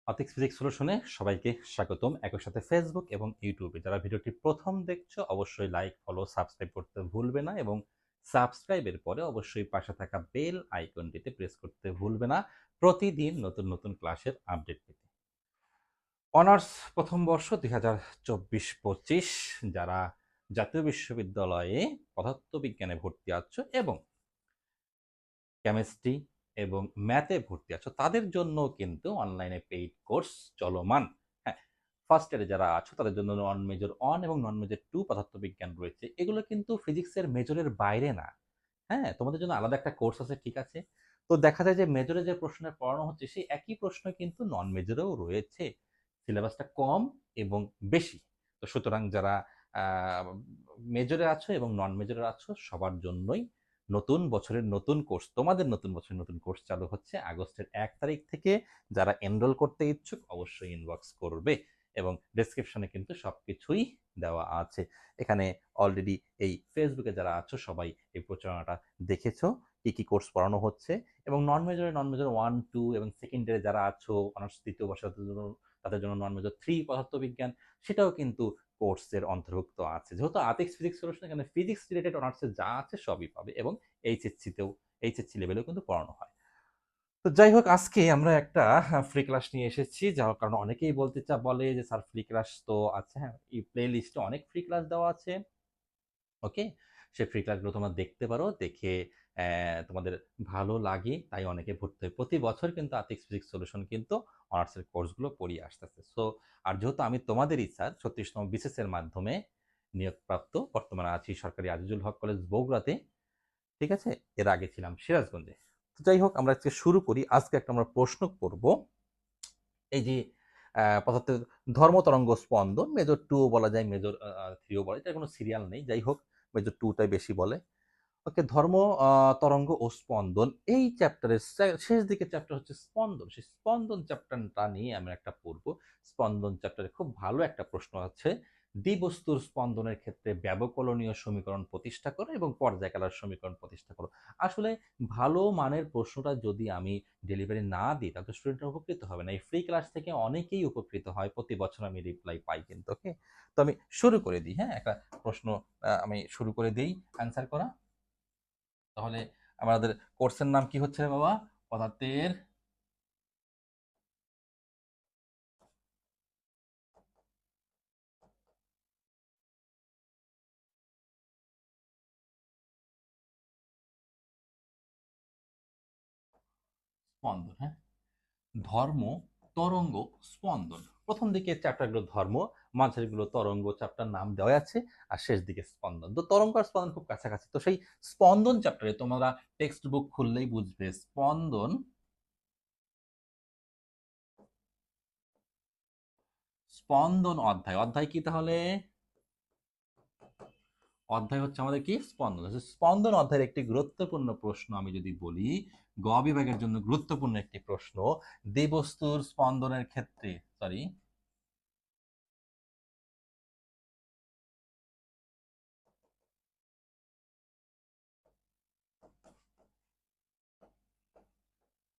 অতিক্স physics সলিউশনে সবাইকে স্বাগতম। একই সাথে ফেসবুক এবং ইউটিউবে যারা ভিডিওটি প্রথম দেখছো অবশ্যই লাইক, ফলো, সাবস্ক্রাইব করতে ভুলবে না এবং সাবস্ক্রাইবের পরে অবশ্যই পাশে থাকা বেল আইকনটিতে প্রেস করতে ভুলবে না প্রতিদিন নতুন নতুন ক্লাসের আপডেট পেতে। অনার্স প্রথম বর্ষ 2024-25 যারা জাতীয় বিশ্ববিদ্যালয়ে পদার্থবিজ্ঞানে ভর্তি আছো এবং কেমিস্ট্রি এবং ম্যাথে ভর্তি আছো তাদের জন্য কিন্তু অনলাইনে পেইড কোর্স চলমান। হ্যাঁ, ফার্স্ট ইয়ারে যারা আছো তাদের জন্য নন মেজর 1 এবং নন মেজর 2 পদার্থবিজ্ঞান রয়েছে। এগুলো কিন্তু ফিজিক্সের মেজরের বাইরে না। হ্যাঁ, তোমাদের জন্য আলাদা একটা কোর্স আছে, ঠিক আছে। তো দেখা যায় যে মেজরে যে প্রশ্নের পড়ানো হচ্ছে সেই একই প্রশ্ন কিন্তু নন মেজরেও রয়েছে, সিলেবাসটা কম এবং বেশি। তো সুতরাং যারা মেজরে আছো এবং নন মেজরে আছো সবার জন্যই নতুন বছরের নতুন কোর্স, তোমাদের নতুন বছরের নতুন কোর্স চালু হচ্ছে আগস্টের 1 তারিখ থেকে। যারা এনরোল করতে ইচ্ছুক অবশ্যই ইনবক্স করবে এবং ডেসক্রিপশনে কিন্তু সবকিছুই দেওয়া আছে। এখানে অলরেডি এই ফেসবুকে যারা আছো সবাই এই প্রচারণাটা দেখেছো কি কি কোর্স পড়ানো হচ্ছে। এবং নন মেজর 1, 2 এবং সেকেন্ড ইয়ারে যারা আছো অনার্স তৃতীয় বর্ষে তাদের জন্য নন মেজর 3 পদার্থবিজ্ঞান সেটাও কিন্তু কোর্সের অন্তর্ভুক্ত আছে। যেহেতু আতিক্স ফিজিক্স সলিউশন এখানে ফিজিক্স রিলেটেড অনার্সে যা আছে সবই পাবে এবং এইচএসসি লেভেলেও কিন্তু পড়ানো হয়। তো যাই হোক, আজকে আমরা একটা ফ্রি ক্লাস নিয়ে এসেছি, যার কারণে অনেকেই বলে যে স্যার ফ্রি ক্লাস তো আছে। হ্যাঁ, এই প্লে লিস্টে অনেক ফ্রি ক্লাস দেওয়া আছে। ওকে, সেই ফ্রি ক্লাসগুলো তোমরা দেখতে পারো, দেখে তোমাদের ভালো লাগে তাই অনেকে ভর্তি হয়। প্রতি বছর কিন্তু আতিক্স ফিজিক্স সলিউশন কিন্তু অনার্সের কোর্সগুলো পড়িয়ে আসতেছে। সো আর যেহেতু আমি তোমাদেরই স্যার 36তম বিসিএস এর মাধ্যমে নিয়োগপ্রাপ্ত, বর্তমানে আছি সরকারি আজিজুল হক কলেজ বগুড়াতে, ঠিক আছে। এর আগে ছিলাম সিরাজগঞ্জে। তো যাই হোক, আমরা আজকে শুরু করি। আজকে একটা আমরা প্রশ্ন করব, এই যে পদার্থের ধর্ম তরঙ্গ স্পন্দন, মেজর 2 বলা যায়, মেজর 3ও বলা যায়, এটা কোনো সিরিয়াল নেই। যাই হোক, মেজর 2টাই বেশি বলে। ওকে, ধর্ম তরঙ্গ ও স্পন্দন এই চ্যাপ্টারের শেষ দিকে চ্যাপ্টার হচ্ছে স্পন্দন। সেই স্পন্দন চ্যাপ্টারটা নিয়ে আমরা একটা পড়বো। স্পন্দন চ্যাপ্টারে খুব ভালো একটা প্রশ্ন আছে, দ্বিবস্তুর স্পন্দনের ক্ষেত্রে ব্যবকলনীয় সমীকরণ প্রতিষ্ঠা করো এবং পর্যায়কালের সমীকরণ প্রতিষ্ঠা করো। আসলে ভালো মানের প্রশ্নটা যদি আমি ডেলিভারি না দিই তাহলে স্টুডেন্টরা উপকৃত হবে না। এই ফ্রি ক্লাস থেকে অনেকেই উপকৃত হয়, প্রতি বছর আমি রিপ্লাই পাই কিন্তু। ওকে, তো আমি শুরু করে দিই। হ্যাঁ, একটা প্রশ্ন আমি শুরু করে দিই অ্যান্সার করা। তাহলে আমাদের কোর্সের নাম কি হচ্ছে রে বাবা? পদার্থের স্পন্দন। হ্যাঁ, ধর্ম, তরঙ্গ, স্পন্দন। প্রথম দিকে চ্যাপ্টারগুলো ধর্ম, মাঝেরগুলো তরঙ্গ, চ্যাপ্টার নাম দেওয়া আছে, আর শেষ দিকে স্পন্দন। তো তরঙ্গ আর স্পন্দন খুব কাছাকাছি। তো সেই স্পন্দন চ্যাপ্টারে তোমরা টেক্সট বুক খুললেই বুঝবে স্পন্দন, স্পন্দন অধ্যায়। অধ্যায় কি তাহলে? অধ্যায় হচ্ছে আমাদের কি? স্পন্দন। স্পন্দন অধ্যায়ের একটি গুরুত্বপূর্ণ প্রশ্ন আমি যদি বলি, গ বিভাগের জন্য গুরুত্বপূর্ণ একটি প্রশ্ন, দ্বিবস্তুর স্পন্দনের ক্ষেত্রে, সরি,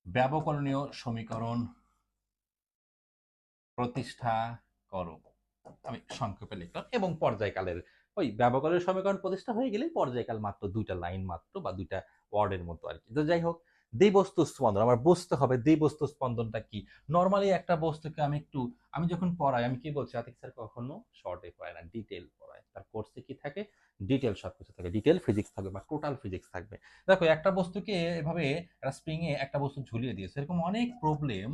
ব্যবকলনীয় সমীকরণ প্রতিষ্ঠা করো। আমি সংক্ষেপে লিখলাম। এবং পর্যায়কালের, ওই ব্যবকলনের সমীকরণ প্রতিষ্ঠা হয়ে গেলে পর্যায়কাল মাত্র 2টা লাইন মাত্র, বা 2টা ওয়ার্ডের মতো আর কি। তো যাই হোক, দ্বিবস্তু স্পন্দন আমার বুঝতে হবে। দ্বিবস্তু স্পন্দনটা কি? নর্মালি একটা বস্তুকে আমি যখন পড়াই আমি কি বলছি, আতিক স্যার কখনো শর্টে পড়ায় না, ডিটেল পড়ায়। তার কোর্সে কি থাকে? ডিটেল সবকিছু থাকে, ডিটেল ফিজিক্স থাকবে বা টোটাল ফিজিক্স থাকবে। দেখো, একটা বস্তুকে এভাবে একটা স্প্রিং এ একটা বস্তু ঝুলিয়ে দিয়েছে, এরকম অনেক প্রবলেম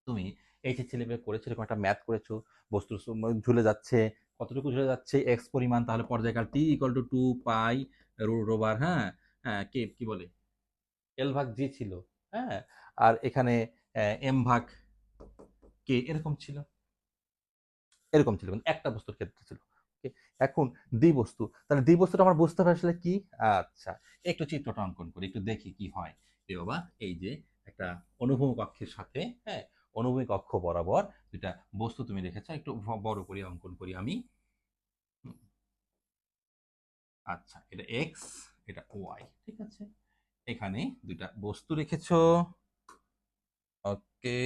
তুমি এইচএসসি লেভেলে করেছো। এরকম একটা ম্যাথ করেছো, বস্তু ঝুলে যাচ্ছে, কতটুকু ঝুলে যাচ্ছে, এক্স পরিমাণ, তাহলে পর্যায়কাল টি equal to 2 pi root over, হ্যাঁ, হ্যাঁ, কে কি বলে, এল ভাগ জি ছিল। হ্যাঁ, আর এখানে এম ভাগ কে, এরকম ছিল কিন্তু একটা বস্তুর ক্ষেত্রে ছিল। Okay, এখন দ্বিবস্তু, তাহলে দ্বিবস্তুটা আমার বুঝতে হবে আসলে কি। আচ্ছা, একটু চিত্রটা অঙ্কন করি, একটু দেখি কি হয়। এ বাবা, এই যে একটা অনুভূমিক অক্ষের সাথে, হ্যাঁ, অনুভূমিক অক্ষ বরাবর দুটা বস্তু তুমি রেখেছো। একটু বড় করে অঙ্কন করি আমি। হুম, আচ্ছা, এটা এক্স, এটা ওয়াই, ঠিক আছে। এখানে দুটা বস্তু রেখেছো। ওকে,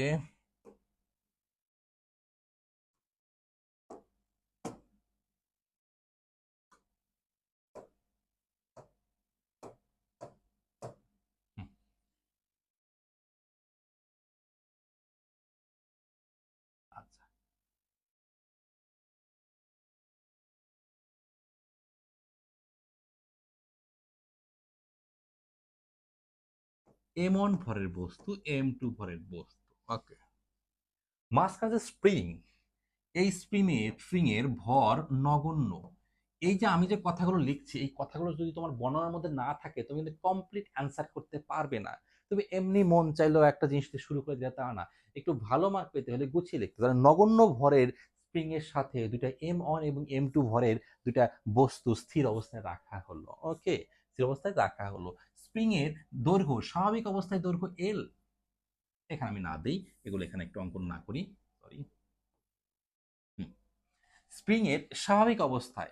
m1 ভরের বস্তু m2 ভরের বস্তু। ওকে, মাঝখানে যে স্প্রিং, এই স্প্রিং এর ভর নগণ্য। এই যে আমি যে কথাগুলো লিখছি, এই কথাগুলো যদি তোমার বর্ণনার মধ্যে না থাকে তুমি কিন্তু কমপ্লিট অ্যান্সার করতে পারবে না। তুমি এমনি মন চাইলেও একটা জিনিস দিয়ে শুরু করে দিলে তা না, একটু ভালো মার্ক পেতে হলে গুছিয়ে লিখতে হবে। নগণ্য ভরের স্প্রিং এর সাথে দুইটা m1 এবং m2 ভরের দুইটা বস্তু স্থির অবস্থায় রাখা হলো। ওকে, স্থির অবস্থায় রাখা হলো। স্প্রিং এর দৈর্ঘ্য, স্বাভাবিক অবস্থায় দৈর্ঘ্য l, এখানে আমি না দিই, এগুলো এখানে একটু অঙ্কন না করি, সরি। স্প্রিং এর স্বাভাবিক অবস্থায়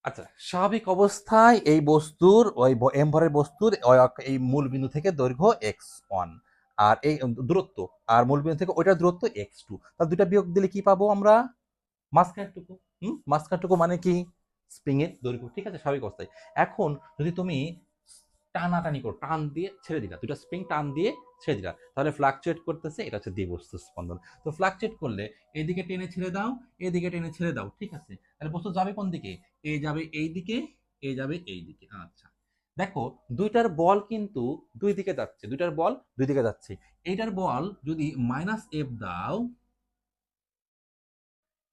আচ্ছা, স্বাভাবিক অবস্থায় এই বস্তুর ওই এম ভরের বস্তুর এই মূল বিন্দু থেকে দৈর্ঘ্য x1, আর এই দূরত্ব, আর মূল বিন্দু থেকে ওইটার দূরত্ব x2, তার দুইটা বিয়োগ দিলে কি পাবো আমরা? মাঝখানেরটুকু। মাঝখানেরটুকু মানে কি? স্প্রিং এর দৈর্ঘ্য। ঠিক আছে, স্বাভাবিক অবস্থায়। এখন যদি তুমি টানাটানি করো, টান দিয়ে ছেড়ে দিলা, দুটা স্প্রিং টান দিয়ে ছেড়ে দিলা, তাহলে ফ্লাকচুয়েট করতেছে, এটা হচ্ছে দ্বিবস্তু স্পন্দন। তো ফ্লাকচুয়েট করলে এদিকে টেনে ছেড়ে দাও, এদিকে টেনে ছেড়ে দাও, ঠিক আছে, তাহলে বস্তু যাবে কোন দিকে? এ যাবে এই দিকে, এ যাবে এই দিকে। আচ্ছা, দেখো দুইটার বল কিন্তু দুই দিকে যাচ্ছে, দুইটার বল দুই দিকে যাচ্ছে। এইটার বল যদি -f দাও,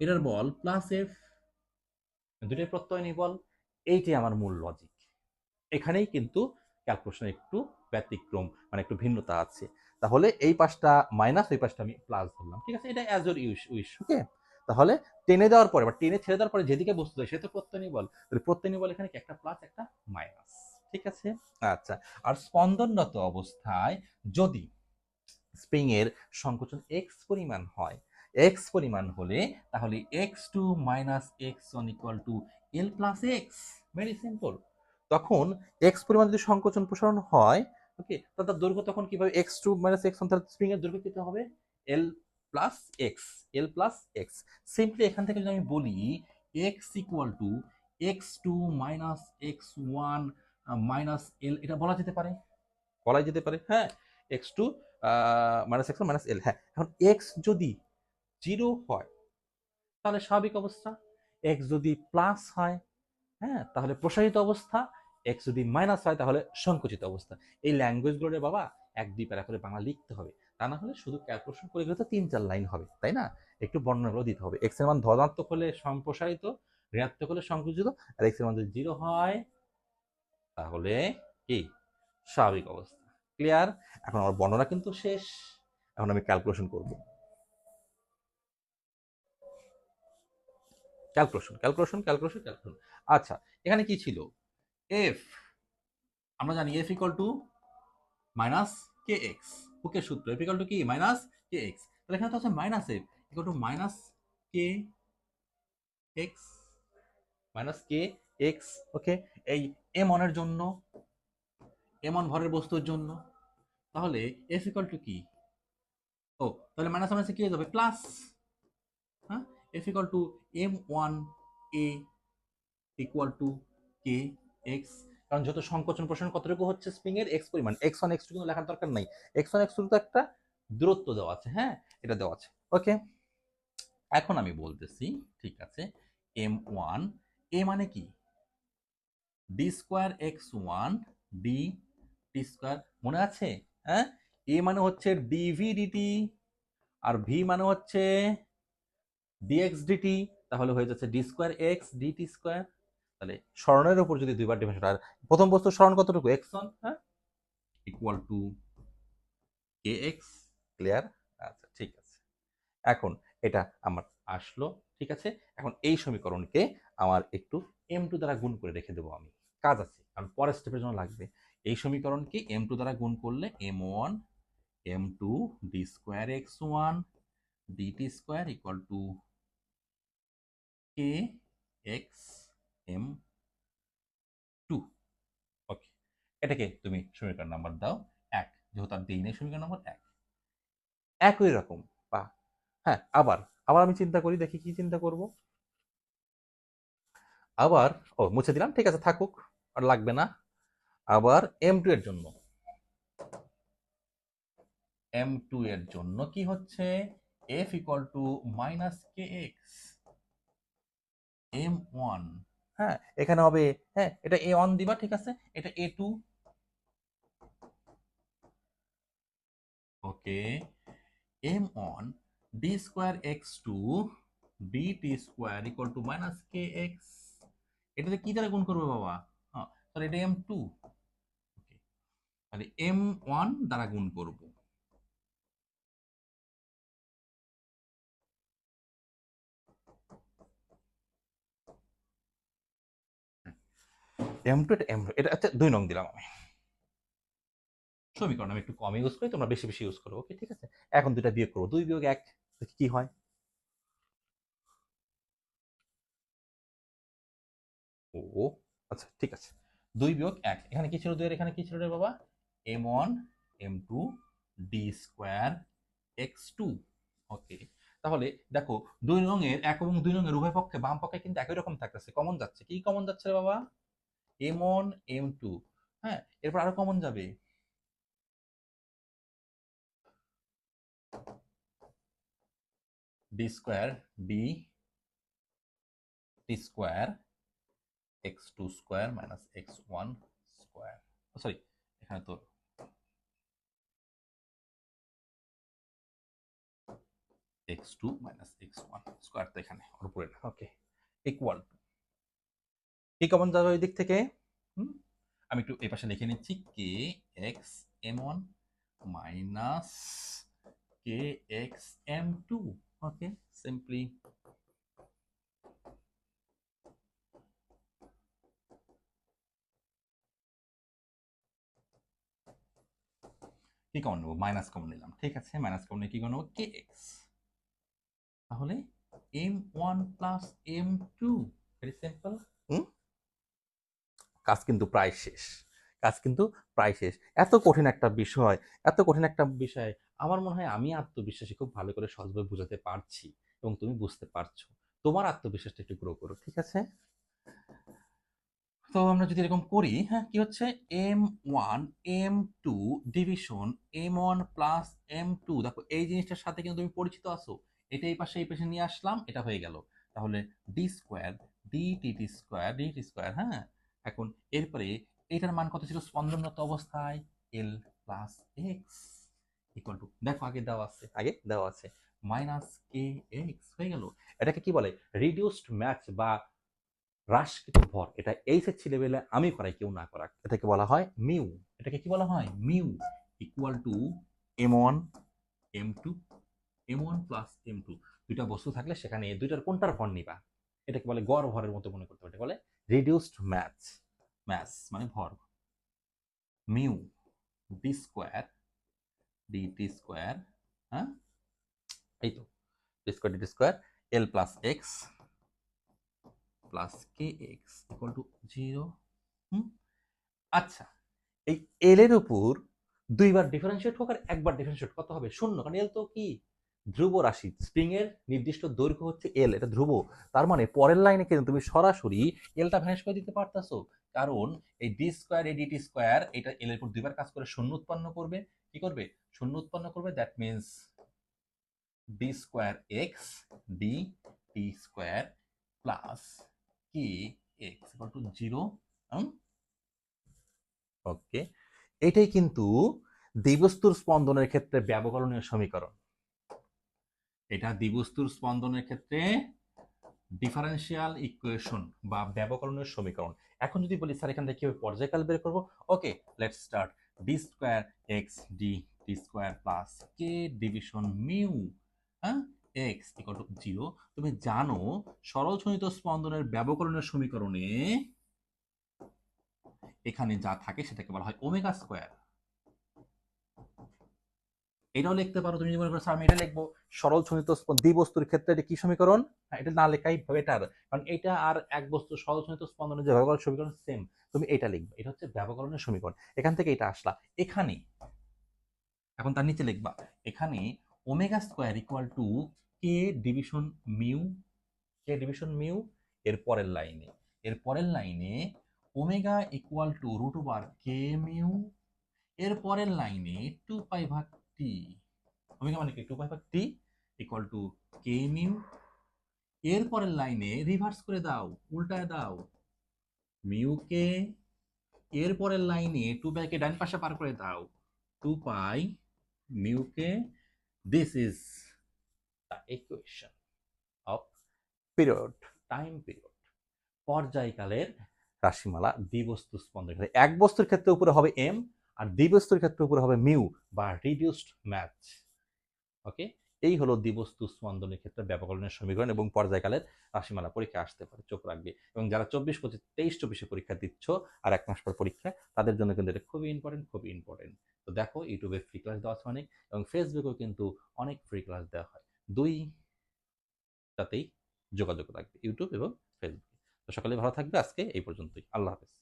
এটার বল +f, দুইটাই প্রত্যয় নির্বল। এইটাই আমার মূল লজিক। এখানেই কিন্তু ক্যালকুলেশনে একটু ব্যতিক্রম, মানে একটু ভিন্নতা আছে। তাহলে এই পাশটা মাইনাস, ওই পাশটা আমি প্লাস ধরলাম, ঠিক আছে, এটা অ্যাজ ইউর উইশ। ওকে, তাহলে টেনে দেওয়ার পরে বা টেনে ছেড়ে দেওয়ার পরে যেদিকে বস্তু যায় সে তো প্রত্যয় নির্বল, প্রত্যয় নির্বল এখানে কি একটা প্লাস একটা মাইনাস, ঠিক আছে। আচ্ছা, আর স্পন্দনরত অবস্থায় যদি স্প্রিং এর সংকোচন এক্স পরিমাণ হয়, এক্স পরিমাণ হলে তাহলে x2 - x1 = l + x, very simple. তখন এক্স পরিমাণ যদি সংকোচন প্রসারণ হয়, ওকে, তার দৈর্ঘ্য তখন কিভাবে? x2 - x1, তাহলে স্প্রিং এর দৈর্ঘ্য কত হবে? l + x, l + x। Simply এখান থেকে যদি আমি বলি x = x2 - x1 - l, এটা বলা যেতে পারে, বলাই যেতে পারে, হ্যাঁ। x2 -x1 - l, হ্যাঁ। এখন x যদি 0 হয় তাহলে স্বাভাবিক অবস্থা, x যদি প্লাস হয়, হ্যাঁ, তাহলে প্রসারিত অবস্থা, x যদি মাইনাস হয় তাহলে সংকুচিত অবস্থা। এই ল্যাঙ্গুয়েজগুলো বাবা 1-2 প্যারা করে বাংলা লিখতে হবে, তা না হলে শুধু ক্যালকুলেশন করে গেলে তো 3-4 লাইন হবে, তাই না? একটু বর্ণনাগুলো দিতে হবে। x এর মান ধনাত্মক হলে সম্প্রসারিত, ঋণাত্মক হলে সংকুচিত, আর x এর মান যদি 0 হয় তাহলে কি? স্বাভাবিক অবস্থা। ক্লিয়ার? এখন আমার বর্ণনা কিন্তু শেষ, এখন আমি ক্যালকুলেশন করব। ক্যালকুলেশন। আচ্ছা, এখানে কি ছিল? এফ, আমরা জানি F equal to minus K X, হুকের সূত্র, এফ ইকুয়াল টু কি? Minus K X. তাহলে এখানে তো আছে minus F equal to minus K X, minus K X. Okay, এই এম অনের জন্য, এম অন ভরের বস্তুর জন্য, তাহলে এফ ইকুয়াল টু কি? ও, তাহলে মাইনাস মাইনাসে কি হয়ে যাবে? প্লাস। হ্যাঁ, F equal two m1 a equal to K x. কারণ যত সংকোচন প্রসারণ কতটুকু হচ্ছে স্প্রিং এর? এক্স পরিমাণ। x1 x2 কিন্তু লেখার দরকার নাই, x1 x2 তো একটা দূরত্ব দেওয়া আছে, হ্যাঁ, এটা দেওয়া আছে। ওকে, এখন আমি বলতেছি, ঠিক আছে, m1 a মানে কি? d²x1 dt², মনে আছে? হ্যাঁ, a মানে হচ্ছে ডিভি ডিটি, আর ভি মানে হচ্ছে ডিএক্স ডিটি, তাহলে হয়ে যাচ্ছে d²x dt²। তাহলে স্মরণের উপর যদি দুইবার ডিফারেন্স, আর প্রথম বস্তুর স্মরণ কতটুকু? x1, হ্যাঁ, equal to K x. Clear? আচ্ছা, ঠিক আছে। এখন এটা আমার আসলো, ঠিক আছে। এখন এই সমীকরণকে আমার একটু m2 দ্বারা গুণ করে রেখে দেবো আমি, কাজ আছে, কারণ পরের স্টেপের জন্য লাগবে। এই সমীকরণকে m2 দ্বারা গুণ করলে m1 m2 d²x1 dt² equal to K x m2। ওকে, এটাকে তুমি সমীকরণ নাম্বার দাও 1, যেহেতু আর দিই নেই, সমীকরণ নাম্বার 1। একই রকম বা হ্যাঁ, আবার আবার আমি চিন্তা করি, দেখি কি চিন্তা করব। আবার মুছে দিলাম, ঠিক আছে থাকুক, আর লাগবে না। আবার M2 এর জন্য, M2 এর জন্য কি হচ্ছে, f equal to minus K x M1। হ্যাঁ, এখানে হবে, হ্যাঁ এটা A1 দিবা, ঠিক আছে, এটা A2। Okay, M1 d square x2 dt square equal to minus K x. এটাতে কি দ্বারা গুণ করবে বাবা? হ্যাঁ, তাহলে এটা M2, ওকে, তাহলে M1 দ্বারা গুণ করব। M2, এটা M2, এটা আচ্ছা 2 নং দিলাম আমি। সমীকরণ আমি একটু কম ইউজ করি, তোমরা বেশি বেশি ইউজ করো, ওকে ঠিক আছে। এখন দুইটা বিয়োগ করবো, 2 বিয়োগ 1 দেখি কি হয়। ও আচ্ছা ঠিক আছে, 2 বিয়োগ 1, এখানে কি ছিল 2 এর, এখানে কি ছিল রে বাবা? M1 M2 d square x2। ওকে, তাহলে দেখো 2 নংয়ের 1 এবং 2 নংয়ের উভয় পক্ষে বাম পক্ষে কিন্তু একই রকম থাকতেছে, কমন যাচ্ছে, কি কমন যাচ্ছে রে বাবা? M1 M2। হ্যাঁ, এরপর আরো কমন যাবে, d square d t square x2 square minus x1 square. Sorry, এখানে তো x2 মাইনাস x1 স্কোয়ার, তো এখানে ওর উপরে না, ওকে, ইকুয়াল টু, কি কমন যাবে ওই দিক থেকে? আমি একটু এই পাশে লিখে নিচ্ছি, কে x M1 minus K x M2। ওকে, সিম্পলি কি কমন নেবো? মাইনাস কমন নিলাম, ঠিক আছে, মাইনাস কমন নিয়ে কি কমন নেবো? কে এক্স। তাহলে M1 plus M2, very simple. কাজ কিন্তু প্রায় শেষ, কাজ কিন্তু প্রায় শেষ। এত কঠিন একটা বিষয়, এত কঠিন একটা বিষয়, আমার মনে হয় আমি আত্মবিশ্বাসী খুব ভালো করে সহজভাবে বুঝাতে পারছি এবং তুমি বুঝতে পারছো। তোমার আত্মবিশ্বাসটা একটু গ্রো করো, ঠিক আছে। তো আমরা যদি এরকম করি, হ্যাঁ কি হচ্ছে, M1 M2 division M1 plus M2, দেখো এই জিনিসটার সাথে কিন্তু তুমি পরিচিত আছো, এটা এই পাশে নিয়ে আসলাম, এটা হয়ে গেল। তাহলে D square DT square DT square, হ্যাঁ। এখন এরপরে এটার মান কত ছিল স্পন্দনরত অবস্থায়? L plus X equal to, দেখো আগে দেওয়া আছে, আগে দেওয়া আছে মাইনাস কে এক্স, হয়ে গেল। এটাকে কি বলে? রিডিউসড ম্যাচ বা হ্রাসকৃত ভর। এটা এইচএসসি লেভেলে আমি করাই, কেউ না করা, এটাকে বলা হয় মিউ। এটাকে কি বলা হয়? Mu equal to M1 M2, M1 plus M2। দুইটা বস্তু থাকলে সেখানে এই দুইটার কোনটার ভর নিবা, এটাকে বলে গড় ভরের মতো মনে করতে হবে, এটা বলে রিডিউসড ম্যাচ, ম্যাস মানে ভর। Mu D square DT square, হ্যাঁ এই তো, D square DT square L plus X plus K X equal to 0। আচ্ছা, এই এল এর উপর দুইবার ডিফারেন্সিয়েট হোক আর একবার ডিফারেন্সিয়েট, কত হবে? শূন্য, কারণ এল তো কি ধ্রুব রাশি, স্প্রিং এর নির্দিষ্ট দৈর্ঘ্য হচ্ছে এল, এটা ধ্রুব। তার মানে পরের লাইনে কিন্তু তুমি সরাসরি এলটা ভ্যানিশ করে দিতে পারতাছো, কারণ এই ডি স্কোয়ার এই ডিটি স্কোয়ার এটা এল এর উপর দুইবার কাজ করে শূন্য উৎপন্ন করবে, কি করবে? শূন্য উৎপন্ন করবে, that means D square x D T square plus K X equal to 0। ওকে, এটাই কিন্তু দ্বিবস্তুর স্পন্দনের ক্ষেত্রে ব্যবকলনীয় সমীকরণ। এটা দ্বিবস্তুর স্পন্দনের ক্ষেত্রে ডিফারেন্সিয়াল ইকুয়েশন বা ব্যবকলনীয় সমীকরণ। এখন যদি বলি স্যার এখান থেকে কিভাবে পর্যায়কাল বের করবো, okay let's start. D square x D T square plus K division mu, হ্যাঁ, এক্স ইকুয়াল টু 0। তুমি জানো সরলজনিত স্পন্দনের ব্যবকলনীয় সমীকরণে এখানে যা থাকে সেটাকে বলা হয় ওমেগা স্কোয়ার। এটাও লিখতে পারো। তুমি যদি মনে করো স্যার আমি এটা লিখবো, সরল সমীকরণ দ্বিবস্তুর ক্ষেত্রে এটা কি সমীকরণ? হ্যাঁ, এটা না লেখাই বেটার, কারণ এটা আর এক বস্তু সরল সমীকরণ স্পন্দনের যে ব্যবকলন সমীকরণ সেম, তুমি এটা লিখবে, এটা হচ্ছে ব্যবকলনের সমীকরণ। এখান থেকে এটা আসলা এখানে, এখন তার নিচে লিখবা এখানে omega square equal to K division mu, K division mu. এর পরের লাইনে omega equal to root over K mu. এর পরের লাইনে 2 পাই ভাগ টি, ওমেগা মানে কি 2 পাই ভাগ টি ইকুয়াল টু কে মিউ। এর পরের লাইনে রিভার্স করে দাও, উল্টায় দাও, মিউ কে। এর পরের লাইনে 2 পাইকে ডান পাশে পার করে দাও, 2 pi mu K. This is the equation of period, time period, পর্যায়কালের রাশিমালা দ্বিবস্তু স্পন্দনের ক্ষেত্রে। এক বস্তুর ক্ষেত্রে উপরে হবে এম, আর দ্বিবস্তুর ক্ষেত্রে উপরে হবে মিউ বা রিডিউসড ম্যাথ। ওকে, এই হলো দ্বিবস্তু স্পন্দনের ক্ষেত্রে ব্যবকলনের সমীকরণ এবং পর্যায়কালের রাশিমালা। পরীক্ষা আসতে পারে, চোখ রাখবে। এবং যারা 24-25 পরীক্ষা দিচ্ছ আর 1 মাস পর পরীক্ষা, তাদের জন্য কিন্তু এটা খুবই ইম্পর্টেন্ট, খুবই ইম্পর্টেন্ট। তো দেখো, ইউটিউবে ফ্রি ক্লাস দেওয়া আছে অনেক, এবং ফেসবুকেও কিন্তু অনেক ফ্রি ক্লাস দেওয়া হয়। দুইটাতেই যোগাযোগ রাখবে, ইউটিউব এবং ফেসবুক। তো সকালে ভালো থাকবে, আজকে এই পর্যন্তই, আল্লাহ হাফেজ।